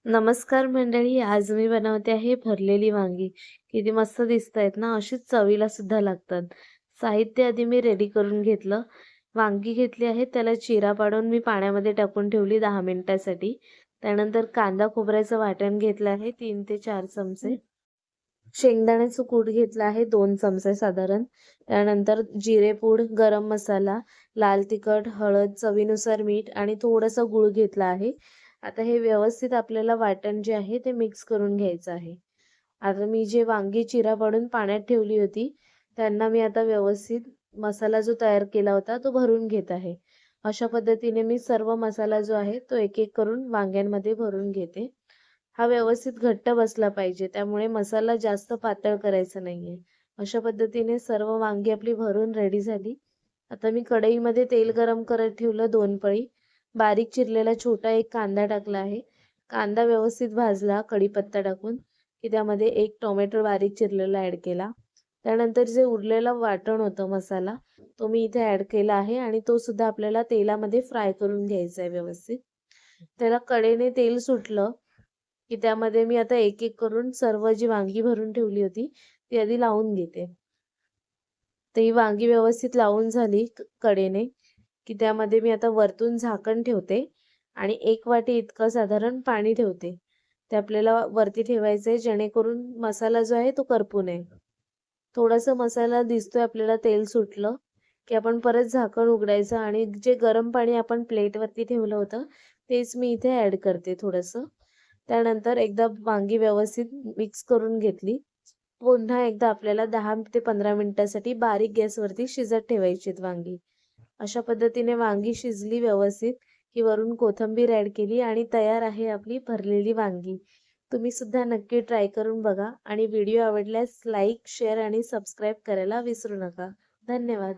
नमस्कार मंडळी, आज मी बनवते आहे भरलेली वांगी. किती मस्त दिसतायत ना, अशीच चवीला सुद्धा लागतात. साहित्य आधी मी रेडी करून घेतलं. वांगी घेतली आहे, त्याला चिरा पाडून मी पाण्यामध्ये टाकून ठेवली 10 मिनिटासाठी. त्यानंतर कांदा खोबऱ्याचं वाटण घेतलं आहे 3 ते 4 चमचे. शेंगदाण्याचं कूट घेतलं आहे 2 चमचे साधारण. त्यानंतर जिरेपूड, गरम मसाला, लाल तिखट, हळद, चवीनुसार मीठ आणि थोडासा गूळ घेतला आहे. आता हे व्यवस्थित आपल्याला वाटण जे आहे ते मिक्स करून घ्यायचं आहे. आता मी जे वांगी चिरा पाडून पाण्यात ठेवली होती, त्यांना मी आता व्यवस्थित मसाला जो तयार केला होता तो भरून घेत आहे. अशा पद्धतीने मी सर्व मसाला जो आहे तो एक-एक करून वांग्यांमध्ये भरून घेते. हा व्यवस्थित घट्ट बसला पाहिजे, त्यामुळे मसाला जास्त पातळ करायचा नाहीये. अशा पद्धतीने सर्व वांगी आपली भरून रेडी झाली. आता मी कढईमध्ये तेल गरम करत ठेवलं 2 पळी. बारीक चिरलेला छोटा एक कांदा टाकला आहे. कांदा व्यवस्थित भाजला कढीपत्ता टाकून, की त्यामध्ये एक टोमॅटो बारीक चिरलेला ॲड केला. त्यानंतर जे उरलेलं वाटण होतं मसाला, तो मी इथे ॲड केला आहे आणि तो सुद्धा आपल्याला तेलामध्ये फ्राय करून घ्यायचा आहे व्यवस्थित. त्याला कडेने तेल सुटलं, की त्यामध्ये मी आता एक-एक करून सर्व जी वांगी भरून ठेवली होती, ती आधी लावून घेते. तर ही वांगी व्यवस्थित लावून झाली कडेने, की त्यामध्ये मी आता वरतून झाकण ठेवते आणि 1 वाटी इतकं साधारण पाणी ठेवते. ते आपल्याला वरती ठेवायचं आहे जेणेकरून मसाला जो आहे तो करपू नये. थोडासा मसाला दिसतोय आपल्याला तेल सुटलं, की आपण परत झाकण उघडायचं आणि जे गरम पाणी आपण प्लेटवरती ठेवलं होतं, तेच मी इथे ॲड करते थोडंसं. त्यानंतर एकदा वांगी व्यवस्थित मिक्स करून घेतली. पुन्हा एकदा आपल्याला 10 ते 15 मिनिटासाठी बारीक गॅसवरती शिजत ठेवायची आहेत वांगी. अशा पद्धतीने वांगी शिजली व्यवस्थित, की वरून कोथिंबीर ॲड केली आणि तयार आहे आपली भरलेली वांगी. तुम्ही सुद्धा नक्की ट्राय करून बघा आणि व्हिडिओ आवडल्यास लाईक, शेअर आणि सबस्क्राईब करायला विसरू नका. धन्यवाद.